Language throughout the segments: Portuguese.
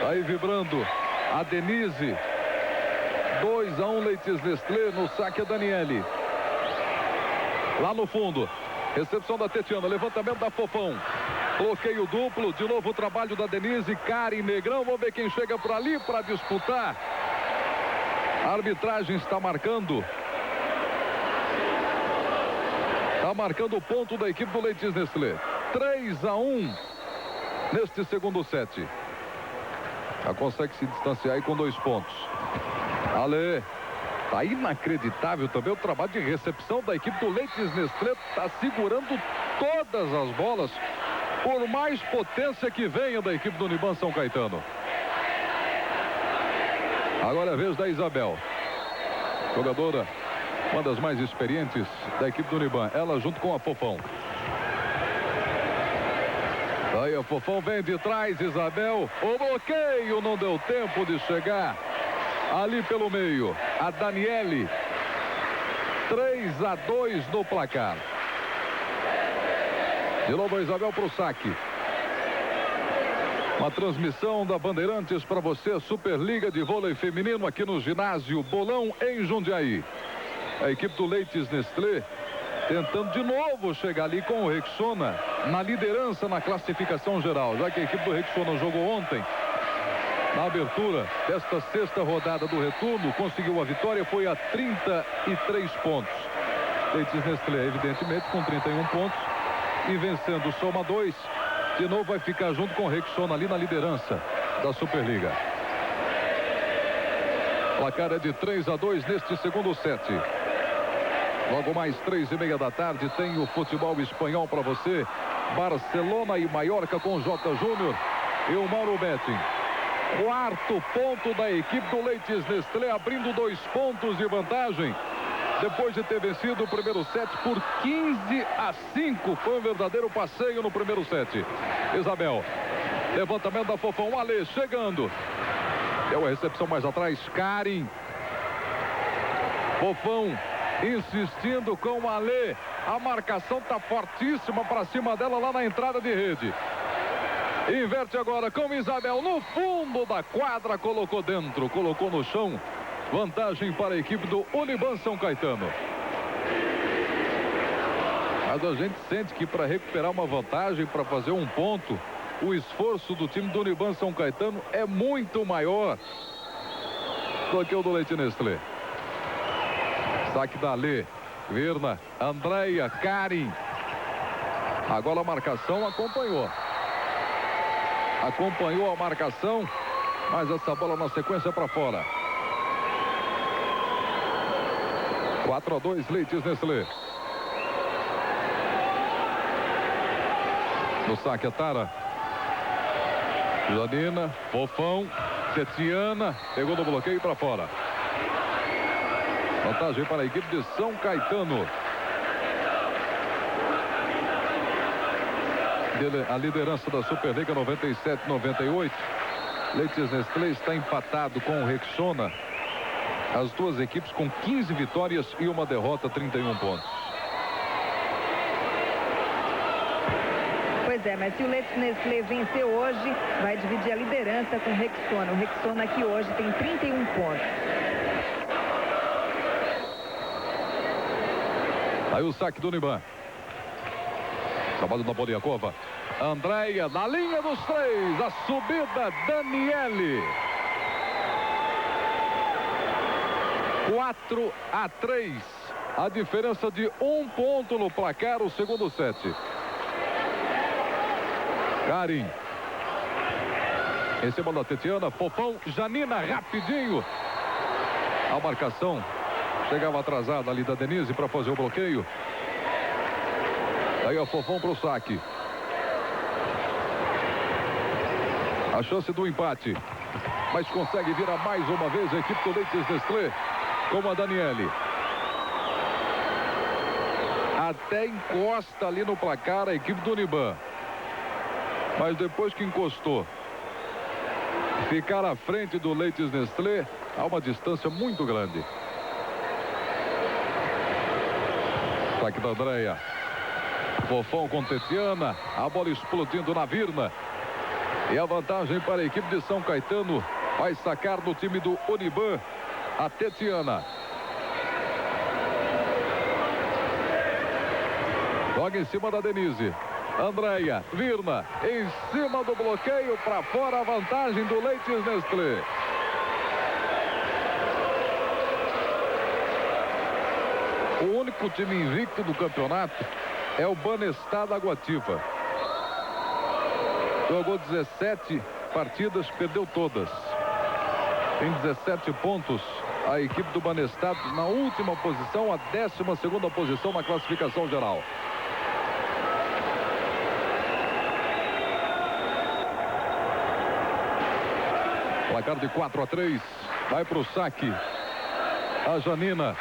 Aí vibrando a Denise. 2-1 Leites Nestlé. No saque a Daniele. Lá no fundo. Recepção da Tetiana. Levantamento da Fofão. Bloqueio duplo. De novo o trabalho da Denise. Karen Negrão. Vamos ver quem chega por ali para disputar. A arbitragem está marcando. Está marcando o ponto da equipe do Leites Nestlé. 3-1 neste segundo set. Já consegue se distanciar aí com 2 pontos. Ale. Tá inacreditável também o trabalho de recepção da equipe do Leites Nestlé. Tá segurando todas as bolas. Por mais potência que venha da equipe do Uniban São Caetano. Agora é a vez da Isabel. Jogadora, uma das mais experientes da equipe do Uniban. Ela junto com a Fofão. Aí a Fofão vem de trás, Isabel. O bloqueio não deu tempo de chegar ali pelo meio. A Daniele. 3-2 no placar. De novo a Isabel para o saque. Uma transmissão da Bandeirantes para você. Superliga de vôlei feminino aqui no ginásio Bolão em Jundiaí. A equipe do Leites Nestlé tentando de novo chegar ali com o Rexona na liderança na classificação geral. Já que a equipe do Rexona jogou ontem na abertura desta sexta rodada do retorno, conseguiu a vitória, foi a 33 pontos. Leites Nestlé, evidentemente, com 31 pontos e vencendo o Soma 2, de novo vai ficar junto com o Rexona ali na liderança da Superliga. Placar é de 3-2 neste segundo set. Logo mais 3:30 da tarde tem o futebol espanhol para você. Barcelona e Mallorca com J. Júnior e o Mauro Betting. Quarto ponto da equipe do Leites Nestlé, abrindo 2 pontos de vantagem. Depois de ter vencido o primeiro set por 15-5. Foi um verdadeiro passeio no primeiro set. Isabel. Levantamento da Fofão. Ale chegando. Deu a recepção mais atrás. Karen. Fofão insistindo com o Ale. A marcação está fortíssima para cima dela lá na entrada de rede. Inverte agora com Isabel no fundo da quadra. Colocou dentro, colocou no chão. Vantagem para a equipe do Uniban São Caetano. Mas a gente sente que para recuperar uma vantagem, para fazer um ponto, o esforço do time do Uniban São Caetano é muito maior do que o do Leites Nestlé. Saque da Lê, Verna, Andréia, Karen. Agora a marcação acompanhou. Acompanhou a marcação, mas essa bola na sequência para fora. 4-2 Leites Nestlé. No saque a Tara. Janina, Fofão, Tetiana, pegou no bloqueio para fora. Vantagem para a equipe de São Caetano. A liderança da Superliga 97-98. Leites Nestlé está empatado com o Rexona. As duas equipes com 15 vitórias e uma derrota, 31 pontos. Pois é, mas se o Leites Nestlé vencer hoje, vai dividir a liderança com o Rexona. O Rexona aqui hoje tem 31 pontos. Aí o saque do Uniban. Trabalho da Poliakova. Andréia na linha dos 3. A subida, Daniele. 4-3. A diferença de 1 ponto no placar, o segundo set. Karen. Em cima da Tetiana. Fofão. Janina rapidinho. A marcação. Chegava atrasada ali da Denise para fazer o bloqueio. Aí a Fofão para o saque. A chance do empate. Mas consegue virar mais uma vez a equipe do Leites Nestlé. Com a Daniele. Até encosta ali no placar a equipe do Uniban. Mas depois que encostou, ficar à frente do Leites Nestlé, há uma distância muito grande. Saque da Andréia. Fofão com Tetiana. A bola explodindo na Virna. E a vantagem para a equipe de São Caetano. Vai sacar do time do Uniban a Tetiana. Joga em cima da Denise. Andréia, Virna, em cima do bloqueio, para fora a vantagem do Leites Nestlé. O único time invicto do campeonato é o Banestad da Guatiba. Jogou 17 partidas, perdeu todas. Tem 17 pontos a equipe do Banestad na última posição, a 12ª posição na classificação geral. Placar de 4-3. Vai para o saque a Janina.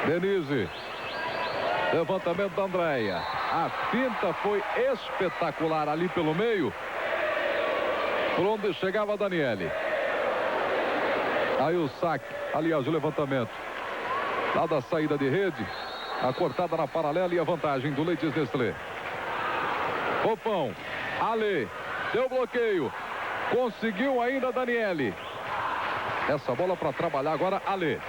Denise. Levantamento da Andréia. A finta foi espetacular ali pelo meio. Por onde chegava a Daniele. Aí o saque. Aliás, o levantamento. Lá da saída de rede. A cortada na paralela e a vantagem do Leites Nestlé. Fofão. Ale. Deu bloqueio. Conseguiu ainda a Daniele. Essa bola para trabalhar agora, Ale.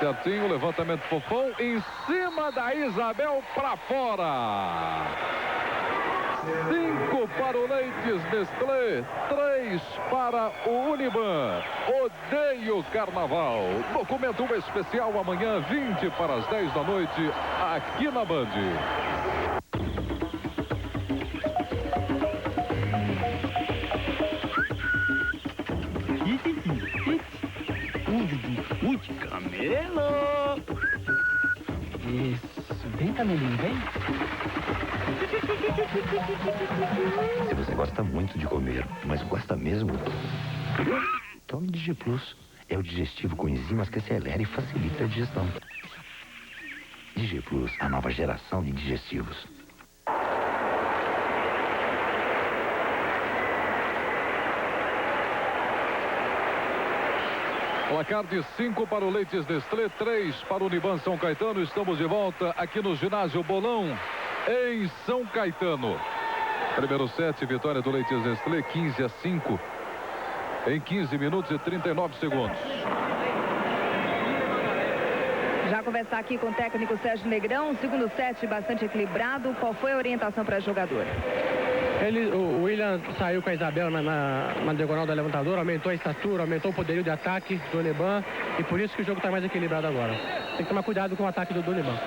Certinho, levantamento Fofão. Em cima da Isabel para fora. 5 para o Leites Nestlé. 3 para o Uniban. Odeio Carnaval. Documento especial amanhã, 20 para as 10 da noite, aqui na Band. Camelo! Isso, vem, Camelinho, vem. Se você gosta muito de comer, mas gosta mesmo, tome Digi Plus. É o digestivo com enzimas que acelera e facilita a digestão. Digi Plus, a nova geração de digestivos. Placar de 5 para o Leites Nestlé, 3 para o Uniban São Caetano. Estamos de volta aqui no ginásio Bolão, em São Caetano. Primeiro set, vitória do Leites Nestlé, 15-5, em 15 minutos e 39 segundos. Já conversar aqui com o técnico Sérgio Negrão. Segundo set bastante equilibrado. Qual foi a orientação para a jogadora? O William saiu com a Isabel na diagonal da levantadora, aumentou a estatura, aumentou o poderio de ataque do Uniban, e por isso que o jogo está mais equilibrado agora. Tem que tomar cuidado com o ataque do Uniban.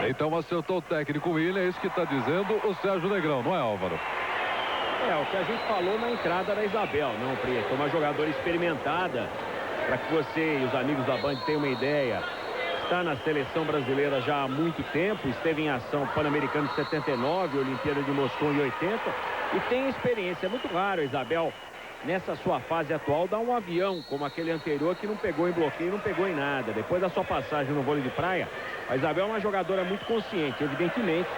Então acertou o técnico William, é isso que está dizendo o Sérgio Negrão, não é, Álvaro? É o que a gente falou na entrada da Isabel, não, Prieto? É uma jogadora experimentada, para que você e os amigos da Band tenham uma ideia. Está na seleção brasileira já há muito tempo, esteve em ação Pan-Americano de 79, Olimpíada de Moscou em 80, e tem experiência. É muito raro a Isabel, nessa sua fase atual, dar um avião como aquele anterior que não pegou em bloqueio, não pegou em nada. Depois da sua passagem no vôlei de praia, a Isabel é uma jogadora muito consciente. Evidentemente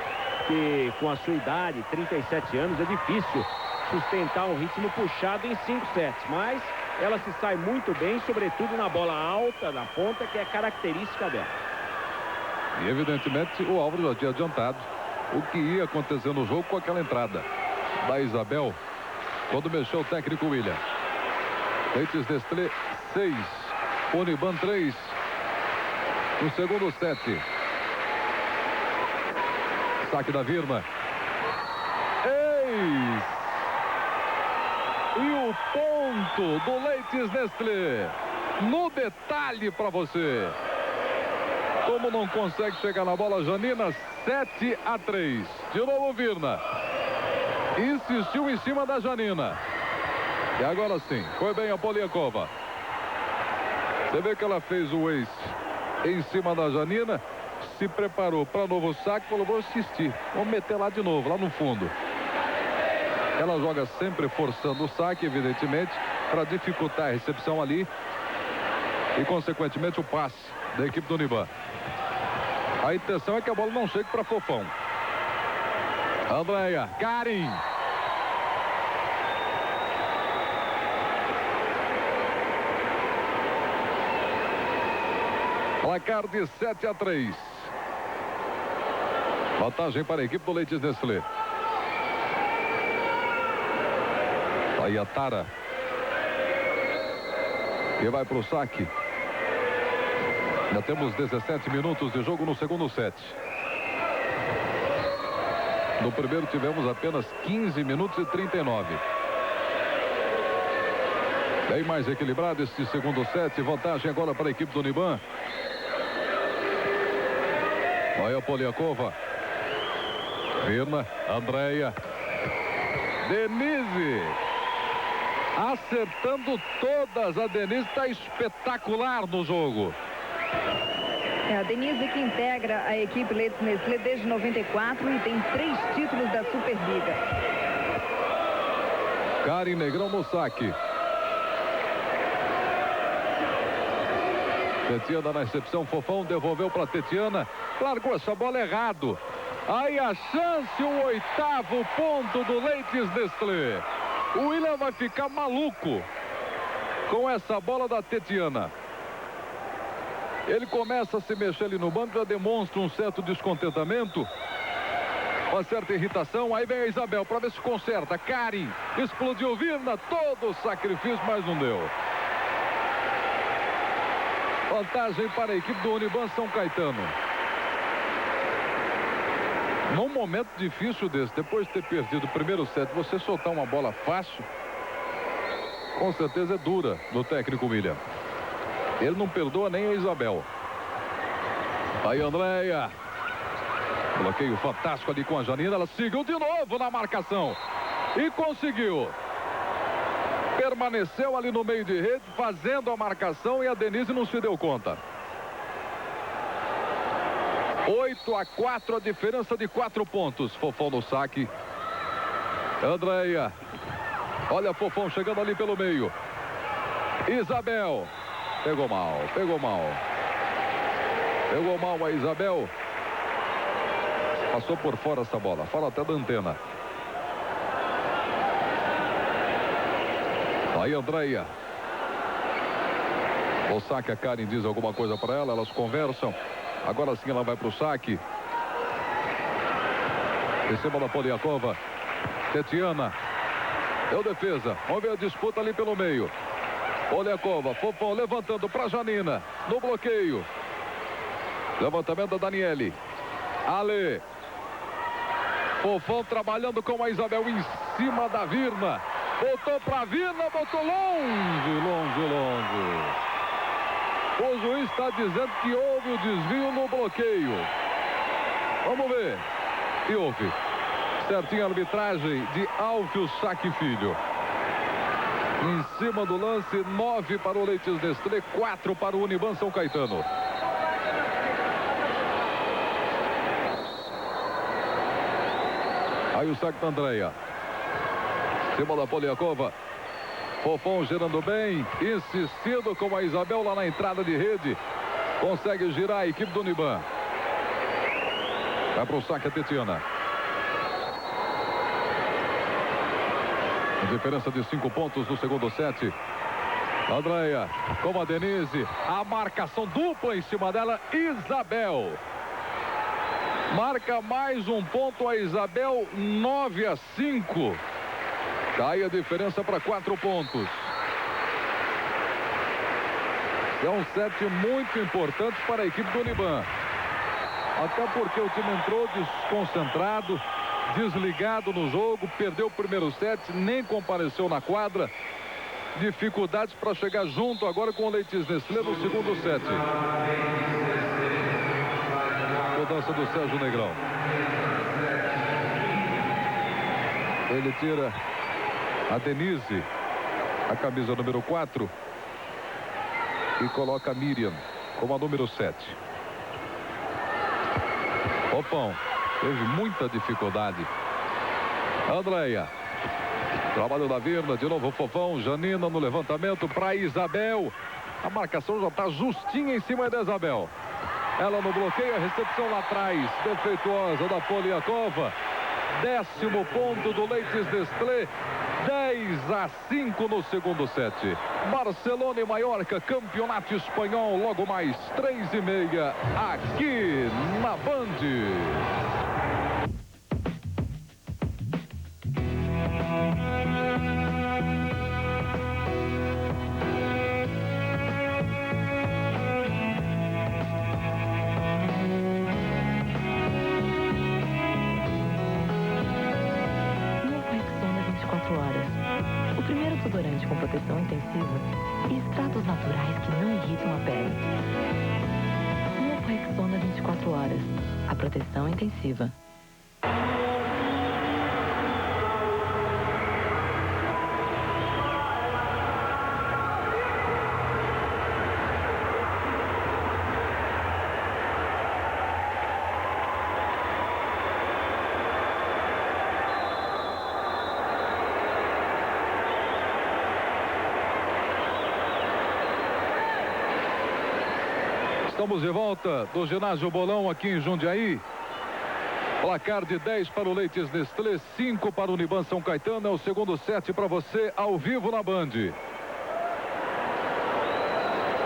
que com a sua idade, 37 anos, é difícil sustentar um ritmo puxado em 5 sets, mas ela se sai muito bem, sobretudo na bola alta, na ponta, que é característica dela. E evidentemente o Álvaro já tinha adiantado o que ia acontecer no jogo com aquela entrada da Isabel, quando mexeu o técnico William. Leites Nestlé 6, Uniban 3 no segundo set. Saque da Virna. Eis! E o ponto do Leites Nestlé. No detalhe para você. Como não consegue chegar na bola, Janina, 7-3. De novo Virna. Insistiu em cima da Janina. E agora sim, foi bem a Poliakova. Você vê que ela fez o ace em cima da Janina. Se preparou para novo saque, falou, vou assistir. Vamos meter lá de novo, lá no fundo. Ela joga sempre forçando o saque, evidentemente, para dificultar a recepção ali. E, consequentemente, o passe da equipe do Uniban. A intenção é que a bola não chegue para Fofão. Andréia, Karim. Placar de 7-3. Vantagem para a equipe do Leites Nestlé. Aí a Tara. Que vai para o saque. Já temos 17 minutos de jogo no segundo set. No primeiro tivemos apenas 15 minutos e 39. Bem mais equilibrado este segundo set. Vantagem agora para a equipe do Uniban. Olha a Poliakova. Virna, Andréia. Denise. Acertando todas. A Denise está espetacular no jogo. É a Denise que integra a equipe Leites Nestlé desde 94 e tem 3 títulos da Superliga. Karen Negrão no saque. Tetiana na recepção, Fofão devolveu para Tetiana. Largou essa bola errado. Aí a chance, o 8º ponto do Leites Nestlé. O William vai ficar maluco com essa bola da Tetiana. Ele começa a se mexer ali no banco, já demonstra um certo descontentamento, uma certa irritação. Aí vem a Isabel para ver se conserta. Karen explodiu, Virna, todo o sacrifício, mas não deu. Vantagem para a equipe do Uniban São Caetano. Num momento difícil desse, depois de ter perdido o primeiro set, você soltar uma bola fácil, com certeza é dura do técnico William. Ele não perdoa nem a Isabel. Aí Andréia. Bloqueio fantástico ali com a Janina. Ela seguiu de novo na marcação. E conseguiu. Permaneceu ali no meio de rede, fazendo a marcação, e a Denise não se deu conta. 8-4, a diferença de 4 pontos. Fofão no saque. Andréia. Olha Fofão chegando ali pelo meio. Isabel. Pegou mal, pegou mal. Pegou mal a Isabel. Passou por fora essa bola, fora até da antena. Aí Andréia. O saque, a Karen diz alguma coisa para ela, elas conversam. Agora sim ela vai para o saque. Receba da Poliakova. Tetiana. Deu defesa. Vamos ver a disputa ali pelo meio. Poliakova, Fofão levantando para Janina. No bloqueio. Levantamento da Daniele. Ale. Fofão trabalhando com a Isabel em cima da Virna. Voltou para a Virna, botou longe, longe, longe. O juiz está dizendo que houve o desvio no bloqueio. Vamos ver. E houve. Certinho a arbitragem de Alfio Saque Filho. Em cima do lance, 9 para o Leites Nestlé, 4 para o Uniban São Caetano. Aí o saque da Andréia. Cima da Poliakova. Fofão girando bem, insistindo com a Isabel lá na entrada de rede. Consegue girar a equipe do Uniban. Vai para o saque a Tetiana. Diferença de 5 pontos no segundo set. Andréia com a Denise. A marcação dupla em cima dela. Isabel. Marca mais um ponto a Isabel. 9-5. Cai a diferença para 4 pontos. É um set muito importante para a equipe do Uniban. Até porque o time entrou desconcentrado, desligado no jogo, perdeu o primeiro set, nem compareceu na quadra. Dificuldades para chegar junto agora com o Leites Nestlé no segundo set. Mudança do Sérgio Negrão. Ele tira a Denise, a camisa número 4, e coloca a Miriam como a número 7. Fofão teve muita dificuldade. Andréia. Trabalho da Virna, de novo o Fofão. Janina no levantamento para Isabel. A marcação já está justinha em cima da Isabel. Ela no bloqueio, a recepção lá atrás, defeituosa da Poliakova. 10º ponto do Leites Nestlé. 10-5 no segundo set. Barcelona e Maiorca, campeonato espanhol, logo mais 3h30 aqui na Band. com proteção intensiva e extratos naturais que não irritam a pele. Novo Rexona 24 horas. A proteção intensiva. Estamos de volta do ginásio Bolão aqui em Jundiaí. Placar de 10 para o Leites Nestlé, 5 para o Uniban São Caetano. É o segundo set para você ao vivo na Band.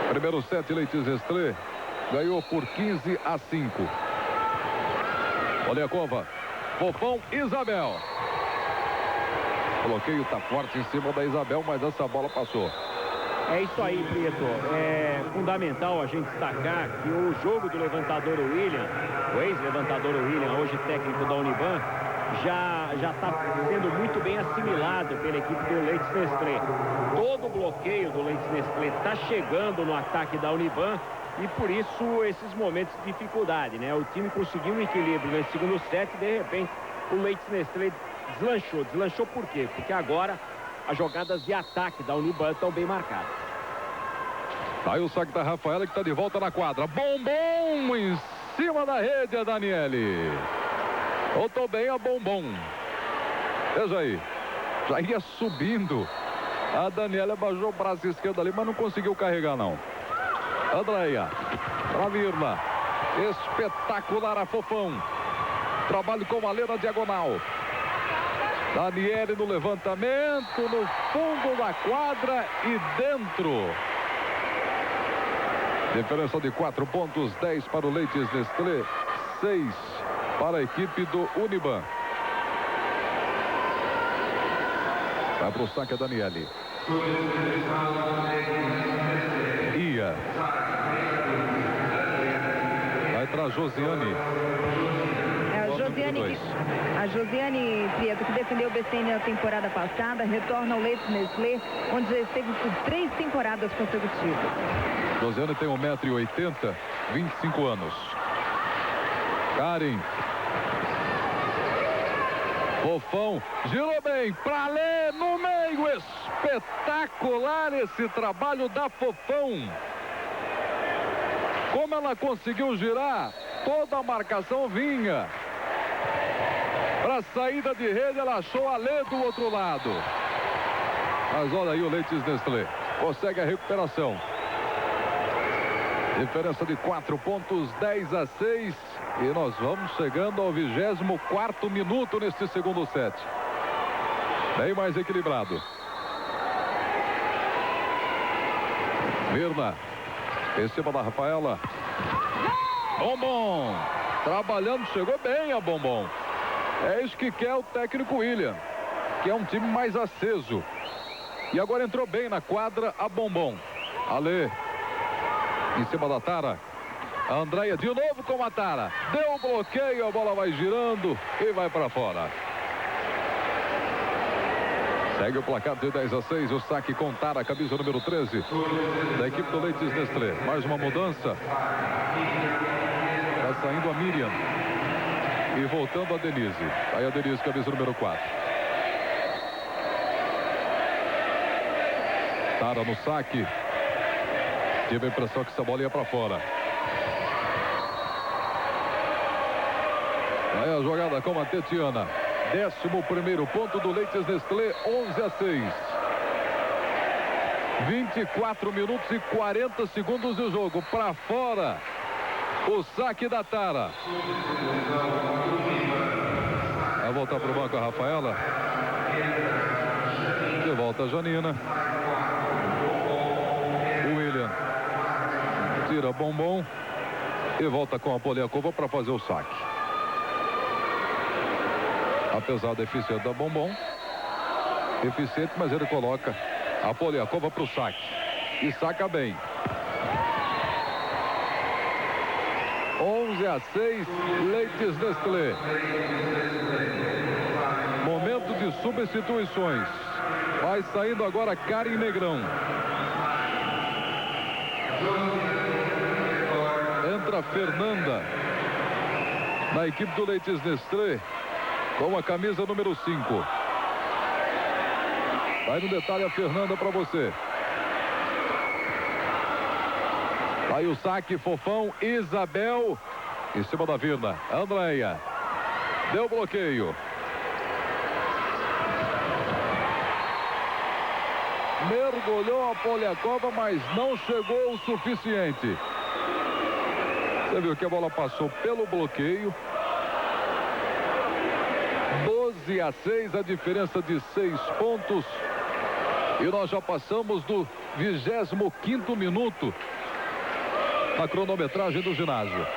Primeiro set, Leites Nestlé ganhou por 15-5. Poliakova, Fofão, Isabel. O bloqueio está forte em cima da Isabel, mas essa bola passou. É isso aí, Prieto. É fundamental a gente destacar que o jogo do levantador William, o ex-levantador William, hoje técnico da Uniban, já está sendo muito bem assimilado pela equipe do Leites Nestlé. Todo o bloqueio do Leites Nestlé está chegando no ataque da Uniban e por isso esses momentos de dificuldade, né? O time conseguiu um equilíbrio nesse segundo set e de repente o Leites Nestlé deslanchou. Deslanchou por quê? Porque agora as jogadas de ataque da Uniban estão bem marcadas. Aí o saque da Rafaela que está de volta na quadra. Bombom em cima da rede, a Daniele. Voltou bem a Bombom. Veja aí. Já ia subindo. A Daniela baixou o braço esquerdo ali, mas não conseguiu carregar não. Andréia. Pra Mirna. Espetacular a Fofão. Trabalho com a Lê na diagonal. Daniele no levantamento, no fundo da quadra e dentro. Diferença de 4 pontos, 10 para o Leites Nestlé, 6 para a equipe do Uniban. Vai para o saque a Daniele. Ia. Vai para a Josiane. A Josiane, Prieto, que defendeu o BCN na temporada passada, retorna ao Leites Nestlé, onde já esteve por 3 temporadas consecutivas. Josiane tem 1,80 m, 25 anos. Karen. Fofão, girou bem, pra Lê, no meio, espetacular esse trabalho da Fofão. Como ela conseguiu girar, toda a marcação vinha. Para saída de rede, ela achou a Lê do outro lado. Mas olha aí o Leites Nestlé. Consegue a recuperação. Diferença de 4 pontos, 10-6. E nós vamos chegando ao 24º minuto neste segundo set. Bem mais equilibrado. Mirna. Em cima da Rafaela. Bombom. Trabalhando, chegou bem a Bombom. É isso que quer o técnico William, que é um time mais aceso. E agora entrou bem na quadra a Bombom. Ale. Em cima da Tara. A Andréia de novo com a Tara. Deu o bloqueio, a bola vai girando e vai para fora. Segue o placar de 10-6. O saque com Tara, camisa número 13 da equipe do Leites Nestlé. Mais uma mudança. Está saindo a Miriam. E voltando a Denise. Aí a Denise, camisa número 4. Tara no saque. Tive a impressão que essa bola ia para fora. Aí a jogada com a Tetiana. 11º ponto do Leites Nestlé, 11-6. 24 minutos e 40 segundos de jogo. Para fora. O saque da Tara. Vai voltar para o banco a Rafaela. De volta a Janina. O William. Tira Bombom. E volta com a Poliakova para fazer o saque. Apesar da eficiência da Bombom. Eficiente, mas ele coloca a Poliakova para o saque. E saca bem. 11-6, Leites Nestlé. Momento de substituições. Vai saindo agora Karen Negrão. Entra Fernanda na equipe do Leites Nestlé com a camisa número 5. Vai no detalhe a Fernanda para você. Vai o saque, Fofão, Isabel em cima da Virna. Andréia deu bloqueio. Mergulhou a Poliakova, mas não chegou o suficiente. Você viu que a bola passou pelo bloqueio. 12-6, a diferença de 6 pontos. E nós já passamos do 25º minuto na cronometragem do ginásio.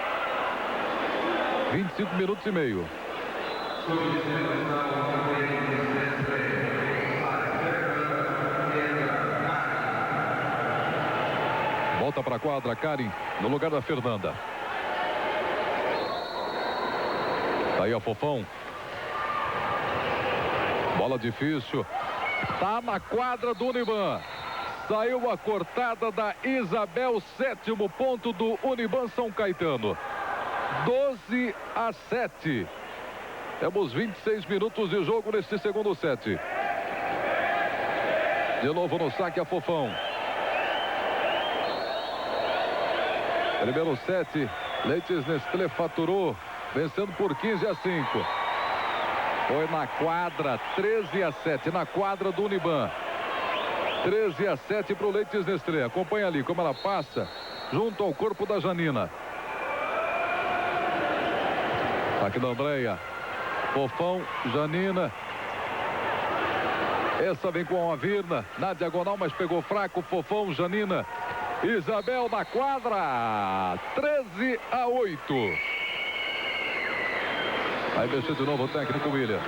25 minutos e meio. Volta para a quadra, Karen, no lugar da Fernanda. Tá aí a Fofão. Bola difícil. Tá na quadra do Uniban. Saiu a cortada da Isabel, 7º ponto do Uniban São Caetano. 12-7. Temos 26 minutos de jogo neste segundo set. De novo no saque a Fofão. Primeiro set, Leites Nestlé faturou, vencendo por 15-5. Foi na quadra, 13-7, na quadra do Uniban. 13-7 para o Leites Nestlé. Acompanha ali como ela passa junto ao corpo da Janina. Aqui da Andréia. Fofão, Janina. Essa vem com a Virna na diagonal, mas pegou fraco. Fofão, Janina. Isabel na quadra. 13-8. Vai mexer de novo o técnico William.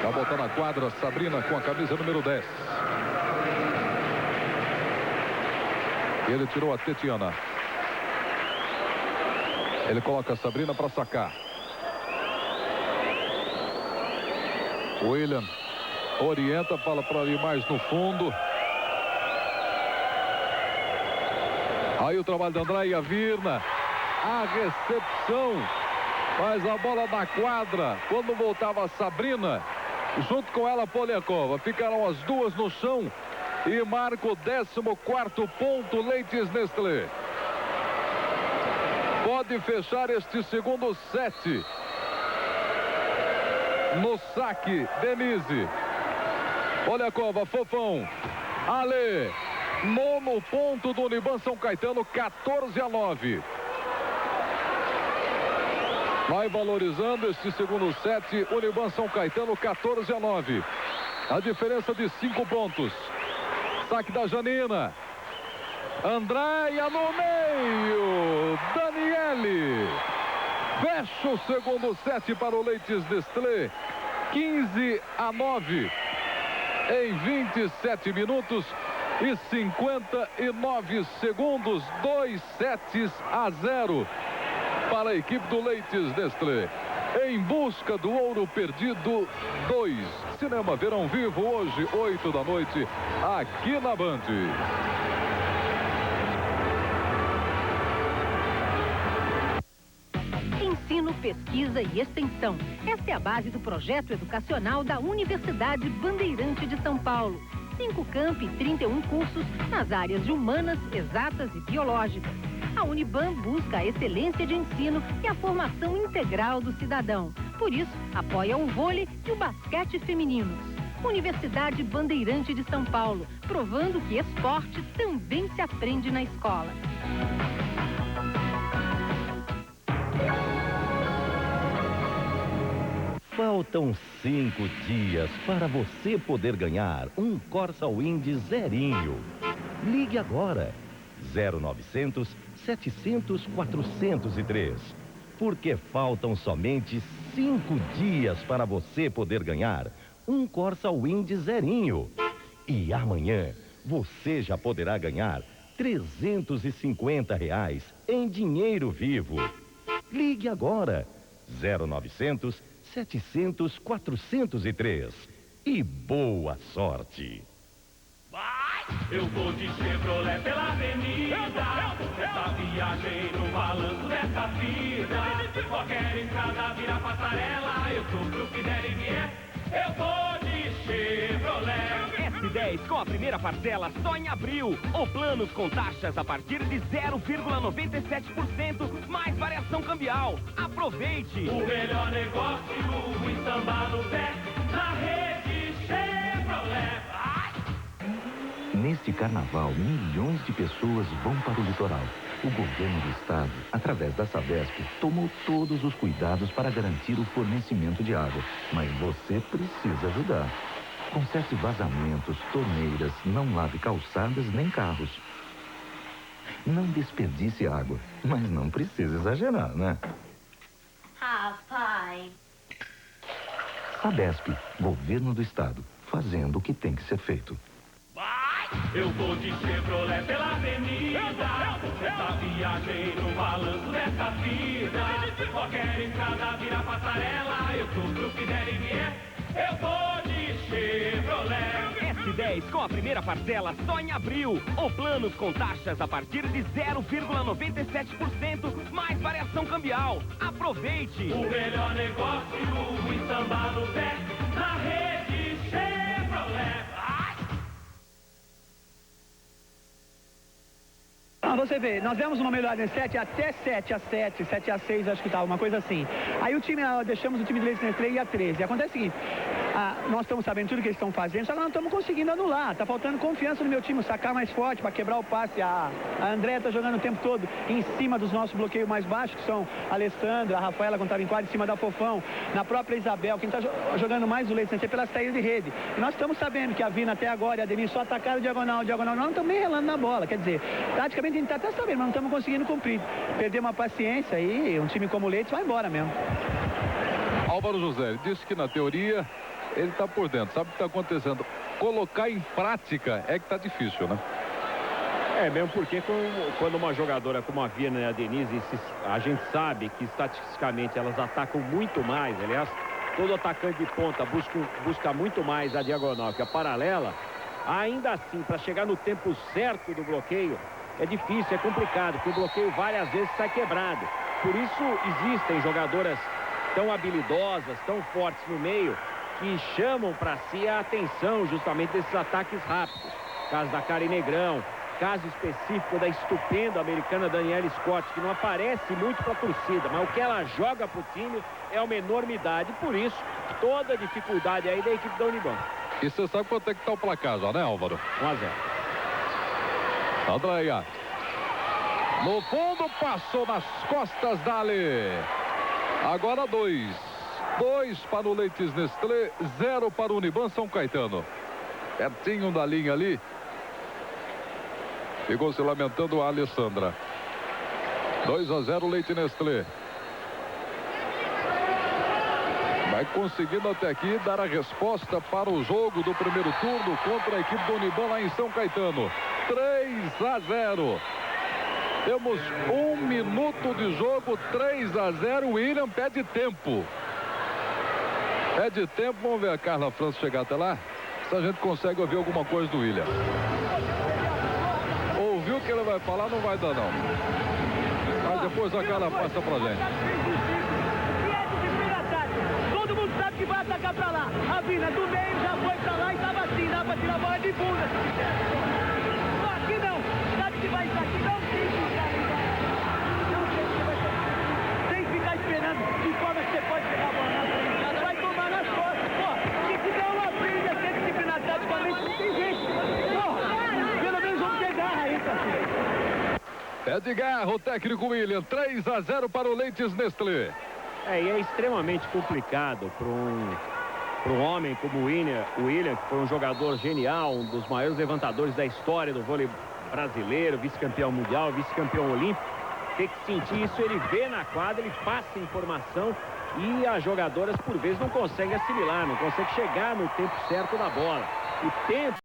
Vai botar na quadra Sabrina com a camisa número 10. Ele tirou a Tetiana. Ele coloca a Sabrina para sacar. William orienta, fala para ir mais no fundo. Aí o trabalho da Andréia Virna. A recepção. Mas a bola na quadra. Quando voltava a Sabrina, junto com ela a Poliakova. Ficaram as duas no chão. E marca o 14º ponto, Leites Nestlé. Pode fechar este segundo set. No saque, Denise. Poliakova, Fofão. Ale. 9º ponto do Uniban São Caetano, 14-9. Vai valorizando este segundo set, Uniban São Caetano, 14-9. A diferença de 5 pontos. Saque da Janina. Andréia no meio. Daniele. Fecha o segundo set para o Leites Nestlé. 15-9. Em 27 minutos e 59 segundos. 2-0 para a equipe do Leites Nestlé. Em busca do ouro perdido 2. Cinema Verão Vivo hoje, 8 da noite, aqui na Band. Ensino, pesquisa e extensão. Essa é a base do projeto educacional da Universidade Bandeirante de São Paulo. 5 campi e 31 cursos nas áreas de humanas, exatas e biológicas. A Uniban busca a excelência de ensino e a formação integral do cidadão. Por isso, apoia o vôlei e o basquete femininos. Universidade Bandeirante de São Paulo, provando que esporte também se aprende na escola. Faltam 5 dias para você poder ganhar um Corsa Wind zerinho. Ligue agora. 0900 700 403. Porque faltam somente 5 dias para você poder ganhar um Corsa Wind zerinho. E amanhã você já poderá ganhar R$350 em dinheiro vivo. Ligue agora. 0900 700 403. e boa sorte. Eu vou de Chevrolet pela avenida, essa viagem no balanço dessa vida. Qualquer estrada vira passarela, eu sou pro que der e vier, eu vou de Chevrolet. S10 com a primeira parcela só em abril, ou planos com taxas a partir de 0,97%, mais variação cambial. Aproveite! O melhor negócio, o samba no pé, na rede Chevrolet. Neste carnaval, milhões de pessoas vão para o litoral. O governo do estado, através da Sabesp, tomou todos os cuidados para garantir o fornecimento de água. Mas você precisa ajudar. Conserte vazamentos, torneiras, não lave calçadas nem carros. Não desperdice água, mas não precisa exagerar, né? Pai. Sabesp, governo do estado, fazendo o que tem que ser feito. Eu vou de Chevrolet pela avenida, essa viagem no balanço dessa vida. Qualquer estrada vira passarela, eu sou pro que der e vier, eu vou de Chevrolet. S10 com a primeira parcela só em abril, ou planos com taxas a partir de 0,97%, mais variação cambial. Aproveite! O melhor negócio, o samba no pé, na rede Chevrolet. Você vê, nós demos uma melhorada em 7 até 7-7, 7-6, acho que tá, uma coisa assim. Aí o time, deixamos o time de Leite Nestlé ir a 13. Acontece o seguinte, nós estamos sabendo tudo que eles estão fazendo, só que nós não estamos conseguindo anular. Tá faltando confiança no meu time, sacar mais forte para quebrar o passe. A André tá jogando o tempo todo em cima dos nossos bloqueios mais baixos, que são a Alessandra, a Rafaela, quando estava em quadra, em cima da Fofão, na própria Isabel, quem tá jogando mais o Leite Nestlé pelas saídas de rede. E nós estamos sabendo que a Vina até agora e a Denise só atacaram diagonal, nós não estamos nem relando na bola. Quer dizer, praticamente a gente tá até sabendo, mas não estamos conseguindo cumprir. Perdemos a paciência e um time como o Leite vai embora mesmo. Álvaro José disse que na teoria ele está por dentro, sabe o que está acontecendo. Colocar em prática é que está difícil, né? É, mesmo porque quando uma jogadora como a Vina e a Denise, a gente sabe que estatisticamente elas atacam muito mais. Aliás, todo atacante de ponta busca muito mais a diagonal que a paralela. Ainda assim, para chegar no tempo certo do bloqueio, é difícil, é complicado, porque o bloqueio várias vezes sai quebrado. Por isso existem jogadoras tão habilidosas, tão fortes no meio, que chamam para si a atenção justamente desses ataques rápidos. Caso da Karen Negrão, caso específico da estupenda americana Daniela Scott, que não aparece muito para a torcida, mas o que ela joga para o time é uma enormidade. Por isso, toda a dificuldade aí da equipe da Uniban. E você sabe quanto é que está o placar já, né, Álvaro? 1-0. Andréia. No fundo, passou nas costas dali. Agora 2 para o Leites Nestlé, 0 para o Uniban São Caetano. Pertinho da linha ali. Ficou se lamentando a Alessandra. 2-0 Leite Nestlé. Vai conseguindo até aqui dar a resposta para o jogo do primeiro turno contra a equipe do Uniban lá em São Caetano. 3-0. Temos 1 minuto de jogo, 3-0. William pede tempo. Pede tempo, vamos ver a Carla França chegar até lá. Se a gente consegue ouvir alguma coisa do William. Ouviu o que ele vai falar, não vai dar não. Mas depois a Carla passa pra gente. Todo mundo sabe que vai atacar pra lá. A Vina do meio já foi pra lá e tava assim, dá pra tirar a bola de bunda. Só aqui não. Sabe que vai isso aqui, não tem que ficar. Não sei o que vai fazer. Tem que ficar esperando de forma que você pode pegar a bola na frente. Vai tomar nas costas. Pô, se tiver uma briga, ser disciplinado taticamente, não tem jeito. Porra, pelo menos vamos ter garra aí, parceiro. É de garra o técnico William. 3-0 para o Leites Nestlé. E é extremamente complicado para um homem como o William, que foi um jogador genial, um dos maiores levantadores da história do vôlei brasileiro, vice-campeão mundial, vice-campeão olímpico, ter que sentir isso. Ele vê na quadra, ele passa informação e as jogadoras por vezes não conseguem assimilar, não conseguem chegar no tempo certo da bola. O tempo